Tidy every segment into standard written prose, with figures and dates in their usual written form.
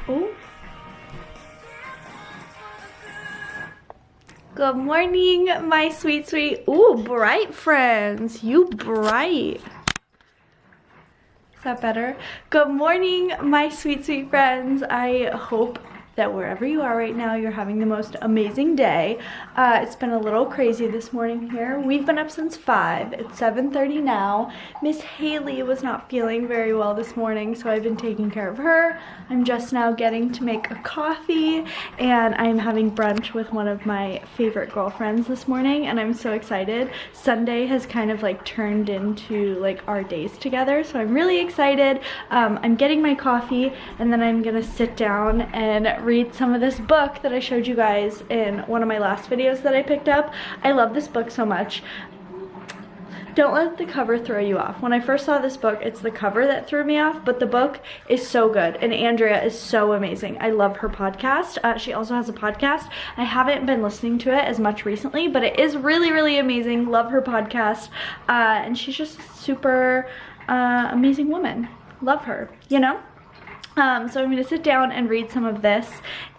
Oh. Good morning, my sweet, ooh, bright friends. You bright. Is that better? Good morning, my sweet friends. I hope that wherever you are right now, you're having the most amazing day. It's been a little crazy this morning here. We've been up since 5. It's 7:30 now. Miss Haley was not feeling very well this morning, so I've been taking care of her. I'm just now getting to make a coffee, and I'm having brunch with one of my favorite girlfriends this morning, and I'm so excited. Sunday has kind of like turned into like our days together, so I'm really excited. I'm getting my coffee, and then I'm gonna sit down and read some of this book that I showed you guys in one of my last videos that I picked up. I love this book so much. Don't let the cover throw you off. When I first saw this book, it's the cover that threw me off, but the book is so good, and Andrea is so amazing. I love her podcast. She also has a podcast. I haven't been listening to it as much recently, but it is really amazing. Love her podcast, and she's just a super amazing woman. Love her, you know? So I'm gonna sit down and read some of this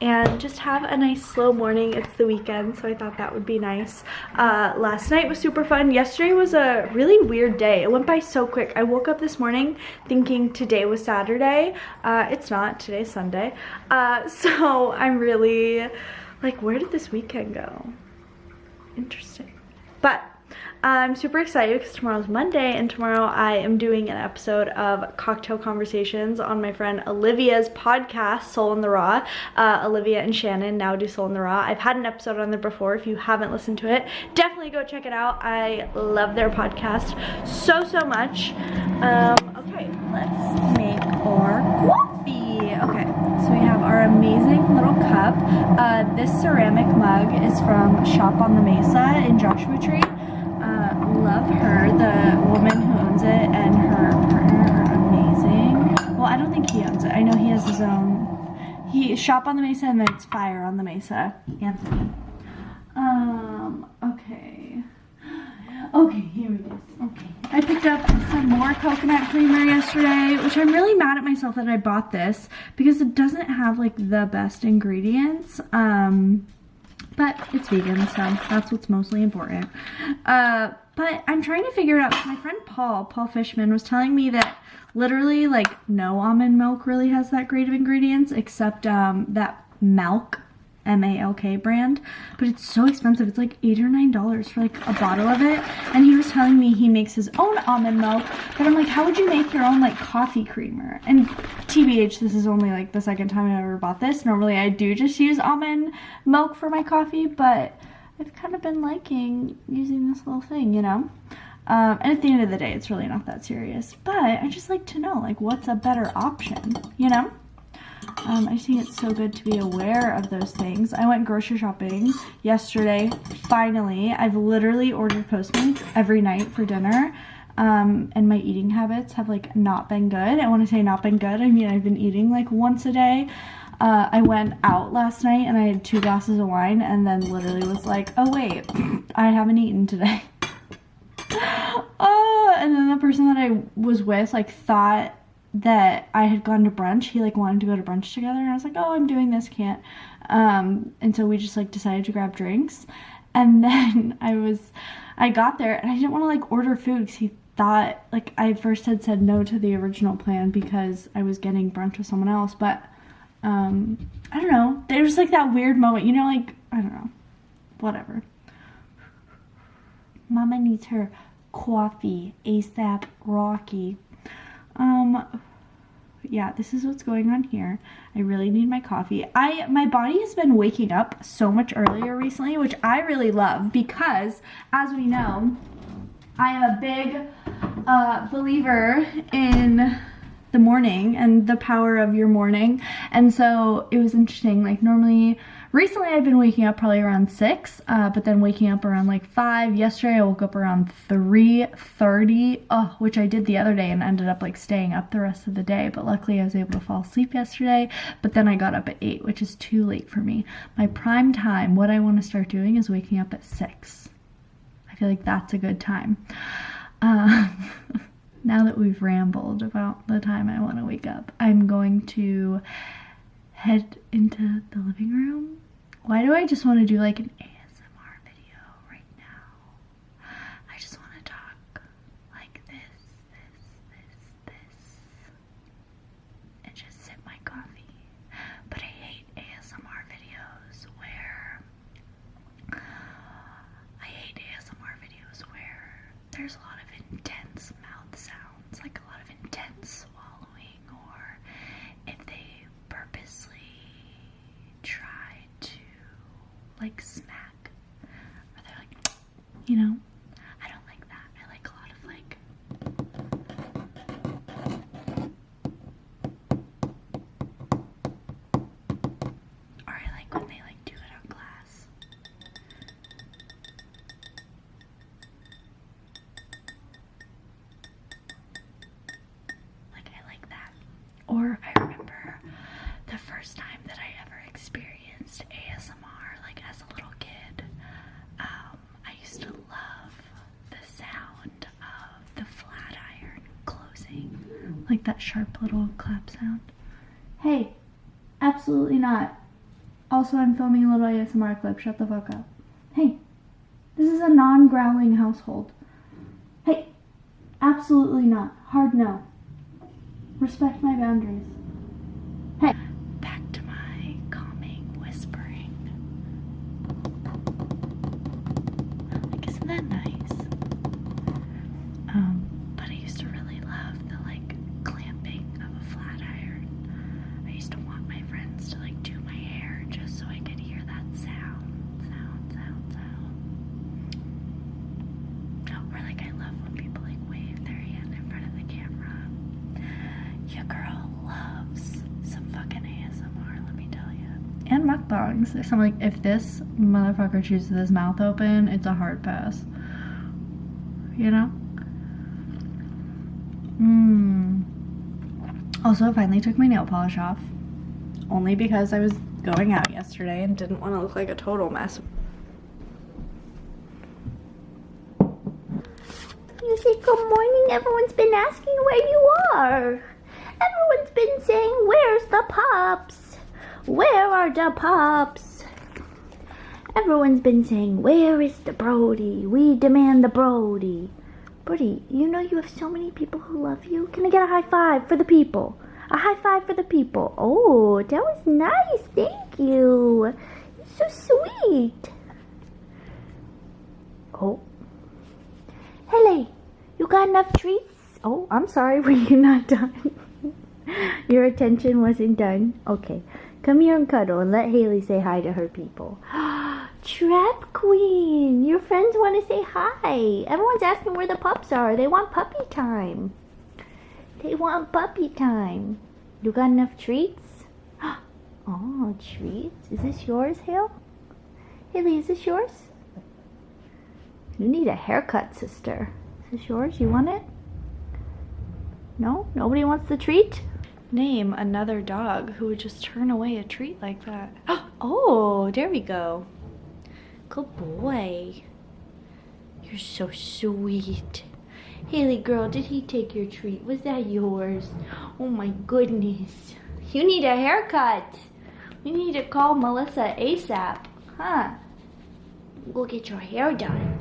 and just have a nice slow morning. It's the weekend, so I thought that would be nice. Last night was super fun. Yesterday was a really weird day. It went by so quick. I woke up this morning thinking today was Saturday. It's not. Today's Sunday. So I'm really like, where did this weekend go? Interesting. But I'm super excited because tomorrow's Monday, and tomorrow I am doing an episode of Cocktail Conversations on my friend Olivia's podcast, Soul in the Raw. Olivia and Shannon now do Soul in the Raw. I've had an episode on there before. If you haven't listened to it, definitely go check it out. I love their podcast so much. Okay, let's make our coffee. Okay, so we have our amazing little cup. This ceramic mug is from Shop on the Mesa in Joshua Tree. Love her. The woman who owns it and her partner are amazing. Well, I don't think he owns it. I know he has his own. He Shop on the Mesa, and then it's Fire on the Mesa. Anthony. Okay, here we go. Okay. I picked up some more coconut creamer yesterday, which I'm really mad at myself that I bought this because it doesn't have like the best ingredients. But it's vegan, so that's what's mostly important. But I'm trying to figure it out. My friend Paul Fishman was telling me that literally like no almond milk really has that great of ingredients except that Malk, M-A-L-K brand, but it's so expensive. It's like $8 or $9 for like a bottle of it. And he was telling me he makes his own almond milk, but I'm like, how would you make your own like coffee creamer? And TBH, this is only like the second time I ever bought this. Normally I do just use almond milk for my coffee, but I've kind of been liking using this little thing, you know? And at the end of the day, it's really not that serious, but I just like to know like what's a better option, you know? I just think it's so good to be aware of those things. I went grocery shopping yesterday, finally. I've literally ordered Postmates every night for dinner, and my eating habits have like not been good. And when I say not been good, I mean I've been eating like once a day. I went out last night and I had 2 glasses of wine and then literally was like, oh wait, I haven't eaten today. And then the person that I was with like thought that I had gone to brunch. He like wanted to go to brunch together, and I was like, oh, I'm doing this, can't. And so we just like decided to grab drinks, and then I got there and I didn't want to like order food because he thought like I first had said no to the original plan because I was getting brunch with someone else. But I don't know, there was like that weird moment, you know, like I don't know, whatever. Mama needs her coffee ASAP Rocky. Yeah, this is what's going on here. I really need my coffee. My body has been waking up so much earlier recently, which I really love because, as we know, I am a big believer in the morning and the power of your morning. And so it was interesting, like normally, recently I've been waking up probably around 6, but then waking up around like 5. Yesterday I woke up around 3:30, which I did the other day and ended up like staying up the rest of the day. But luckily I was able to fall asleep yesterday, but then I got up at 8, which is too late for me. My prime time, what I want to start doing is waking up at 6. I feel like that's a good time. Now that we've rambled about the time I want to wake up, I'm going to head into the living room. Why do I just want to do like an ASMR video right now? I just want to talk like this, and just sip my coffee. But I hate ASMR videos where there's a lot of intense mouth sounds, like a lot of intense swallowing, or if they purposely try to like smack, or they're like, you know, I don't like that. I like a lot of like or I like when they like do it on glass. Or I remember the first time that I ever experienced ASMR, like as a little kid, I used to love the sound of the flat iron closing, like that sharp little clap sound. Hey, absolutely not. Also, I'm filming a little ASMR clip, shut the fuck up. Hey, this is a non-growling household. Hey, absolutely not. Hard no. Respect my boundaries. Hey. Back to my calming whispering. Like, isn't that nice? But I used to really love the like clamping of a flat iron. I used to want my friends to like do my hair just so I could hear that sound. Or like I love when people like wave their hand in front of the camera. Your girl loves some fucking ASMR, let me tell you. And mukbangs. So I'm like, if this motherfucker chooses his mouth open, it's a hard pass. You know? Also, I finally took my nail polish off. Only because I was going out yesterday and didn't want to look like a total mess. You say good morning. Everyone's been asking where you are. Everyone's been saying, where's the pups? Where are the pups? Everyone's been saying, where is the Brody? We demand the Brody. Brody, you know you have so many people who love you. Can I get a high five for the people? A high five for the people. Oh, that was nice. Thank you. You're so sweet. Oh. Hele, you got enough treats? Oh, I'm sorry. Were you not done? Your attention wasn't done? Okay. Come here and cuddle and let Haley say hi to her people. Trap Queen! Your friends want to say hi. Everyone's asking where the pups are. They want puppy time. They want puppy time. You got enough treats? Oh, treats. Is this yours, Hale? Haley, is this yours? You need a haircut, sister. Is this yours? You want it? No? Nobody wants the treat? Name another dog who would just turn away a treat like that. Oh, there we go. Good boy. You're so sweet. Haley girl, did he take your treat? Was that yours? Oh my goodness. You need a haircut. You need to call Melissa ASAP. Huh? Go get your hair done.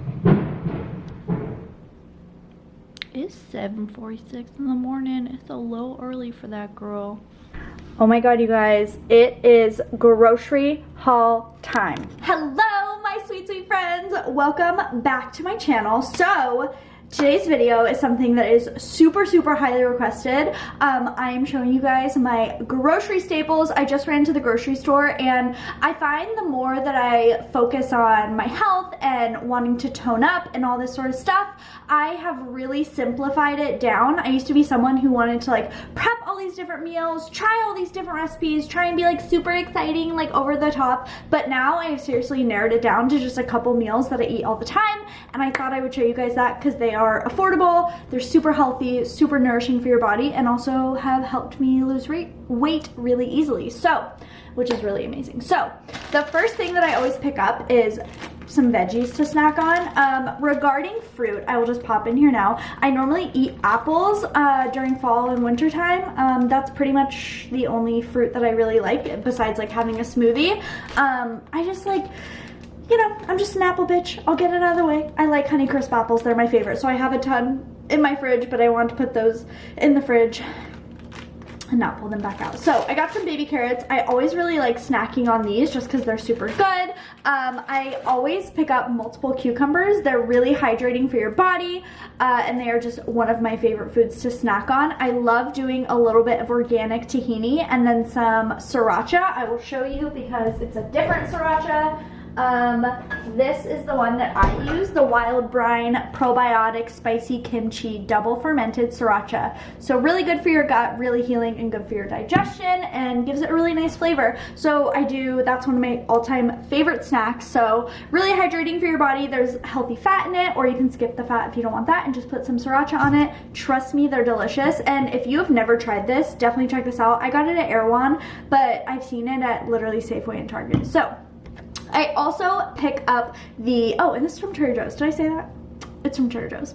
It's 7:46 in the morning. It's a little early for that girl. Oh my god, you guys. It is grocery haul time. Hello, my sweet, sweet friends. Welcome back to my channel. So, today's video is something that is super, super highly requested. I am showing you guys my grocery staples. I just ran to the grocery store and I find the more that I focus on my health and wanting to tone up and all this sort of stuff, I have really simplified it down. I used to be someone who wanted to like prep all these different meals, try all these different recipes, try and be like super exciting, like over the top. But now I have seriously narrowed it down to just a couple meals that I eat all the time. And I thought I would show you guys that because they are affordable, they're super healthy, super nourishing for your body, and also have helped me lose weight weight really easily, so, which is really amazing. So the first thing that I always pick up is some veggies to snack on. Regarding fruit, I will just pop in here now. I normally eat apples during fall and winter time. That's pretty much the only fruit that I really like besides like having a smoothie. I just like, you know, I'm just an apple bitch. I'll get it out of the way. I like Honeycrisp apples. They're my favorite. So I have a ton in my fridge, but I want to put those in the fridge and not pull them back out. So I got some baby carrots. I always really like snacking on these just because they're super good. I always pick up multiple cucumbers. They're really hydrating for your body, and they are just one of my favorite foods to snack on. I love doing a little bit of organic tahini and then some sriracha. I will show you because it's a different sriracha. This is the one that I use, the Wild Brine Probiotic Spicy Kimchi Double Fermented Sriracha. So really good for your gut, really healing and good for your digestion, and gives it a really nice flavor. So that's one of my all-time favorite snacks. So really hydrating for your body. There's healthy fat in it, or you can skip the fat if you don't want that and just put some sriracha on it. Trust me, they're delicious. And if you have never tried this, definitely check this out. I got it at Erewhon, but I've seen it at literally Safeway and Target. So I also pick up and this is from Trader Joe's. Did I say that? It's from Trader Joe's.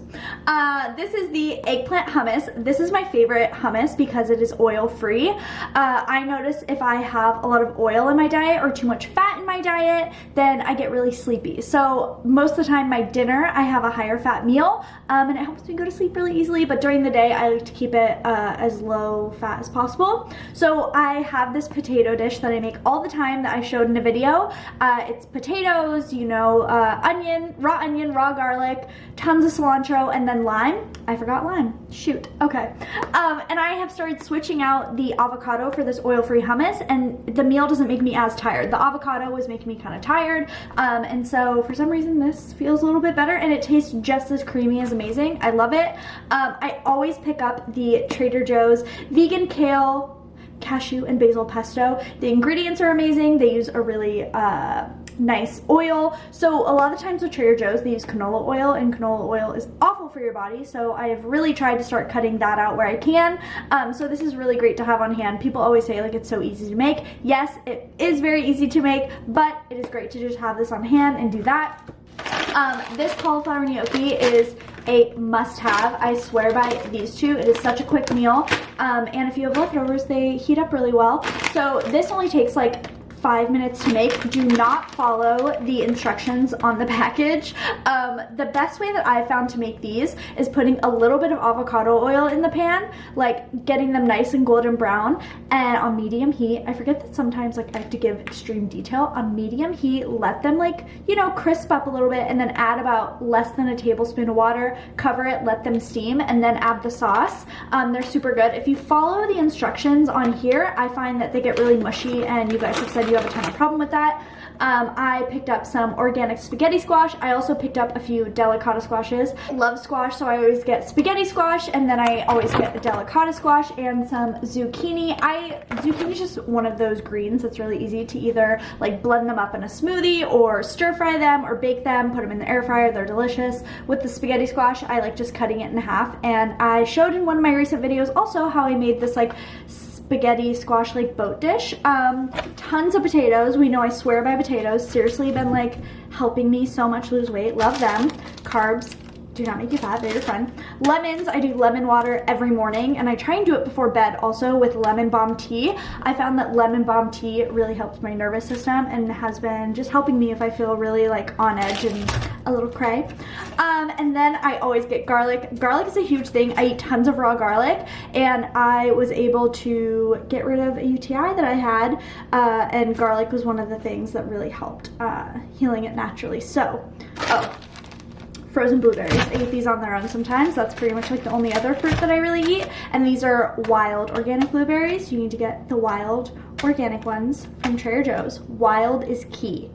This is the eggplant hummus. This is my favorite hummus because it is oil-free. I notice if I have a lot of oil in my diet or too much fat in my diet, then I get really sleepy. So most of the time, my dinner, I have a higher fat meal, and it helps me go to sleep really easily. But during the day, I like to keep it as low fat as possible. So I have this potato dish that I make all the time that I showed in a video. It's potatoes, you know, onion, raw garlic, tons of cilantro, and then lime. I forgot lime. Shoot. Okay. And I have started switching out the avocado for this oil-free hummus, and the meal doesn't make me as tired. The avocado was making me kind of tired, and so for some reason this feels a little bit better, and it tastes just as creamy as amazing. I love it. I always pick up the Trader Joe's vegan kale, cashew, and basil pesto. The ingredients are amazing. They use a really nice oil. So a lot of times with Trader Joe's, they use canola oil, and canola oil is awful for your body. So I have really tried to start cutting that out where I can. So this is really great to have on hand. People always say like it's so easy to make. Yes, it is very easy to make, but it is great to just have this on hand and do that. This cauliflower gnocchi is a must-have. I swear by these two. It is such a quick meal, and if you have leftovers, they heat up really well. So this only takes like 5 minutes to make. Do not follow the instructions on the package. The best way that I found to make these is putting a little bit of avocado oil in the pan, like getting them nice and golden brown, and on medium heat. I forget that sometimes like I have to give extreme detail. On medium heat, let them like, you know, crisp up a little bit, and then add about less than a tablespoon of water, cover it, let them steam, and then add the sauce. They're super good. If you follow the instructions on here, I find that they get really mushy, and you guys have said you have a ton of problem with that. I picked up some organic spaghetti squash. I also picked up a few delicata squashes. I love squash, so I always get spaghetti squash, and then I always get a delicata squash and some zucchini. Zucchini is just one of those greens that's really easy to either like blend them up in a smoothie or stir fry them or bake them, put them in the air fryer. They're delicious. With the spaghetti squash, I like just cutting it in half, and I showed in one of my recent videos also how I made this like spaghetti squash like boat dish. Tons of potatoes. We know I swear by potatoes. Seriously been like helping me so much lose weight. Love them. Carbs do not make you fat, they're your friend. Lemons, I do lemon water every morning, and I try and do it before bed also with lemon balm tea. I found that lemon balm tea really helps my nervous system and has been just helping me if I feel really like on edge and a little cray. And then I always get garlic. Garlic is a huge thing. I eat tons of raw garlic, and I was able to get rid of a UTI that I had, and garlic was one of the things that really helped healing it naturally. So, frozen blueberries. I eat these on their own sometimes. That's pretty much like the only other fruit that I really eat. And these are wild organic blueberries. You need to get the wild organic ones from Trader Joe's. Wild is key.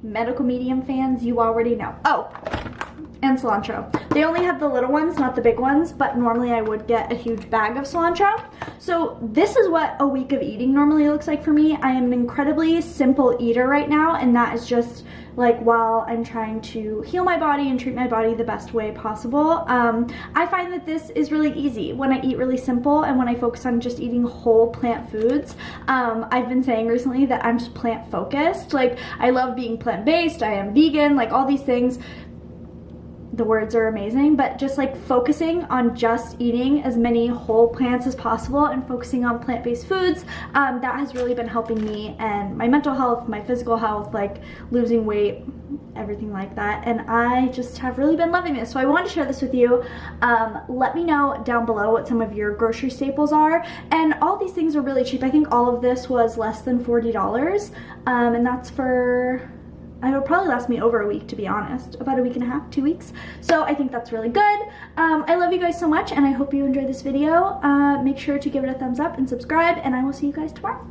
Medical medium fans, you already know. Oh, and cilantro. They only have the little ones, not the big ones, but normally I would get a huge bag of cilantro. So this is what a week of eating normally looks like for me. I am an incredibly simple eater right now, and that is just like while I'm trying to heal my body and treat my body the best way possible. I find that this is really easy when I eat really simple and when I focus on just eating whole plant foods. I've been saying recently that I'm just plant focused. Like, I love being plant-based, I am vegan, like all these things. The words are amazing, but just like focusing on just eating as many whole plants as possible and focusing on plant-based foods, that has really been helping me and my mental health, my physical health, like losing weight, everything like that. And I just have really been loving this. So I wanted to share this with you. Let me know down below what some of your grocery staples are. And all these things are really cheap. I think all of this was less than $40. And that's for, it'll probably last me over a week, to be honest. About a week and a half, 2 weeks. So I think that's really good. I love you guys so much, and I hope you enjoyed this video. Make sure to give it a thumbs up and subscribe, and I will see you guys tomorrow.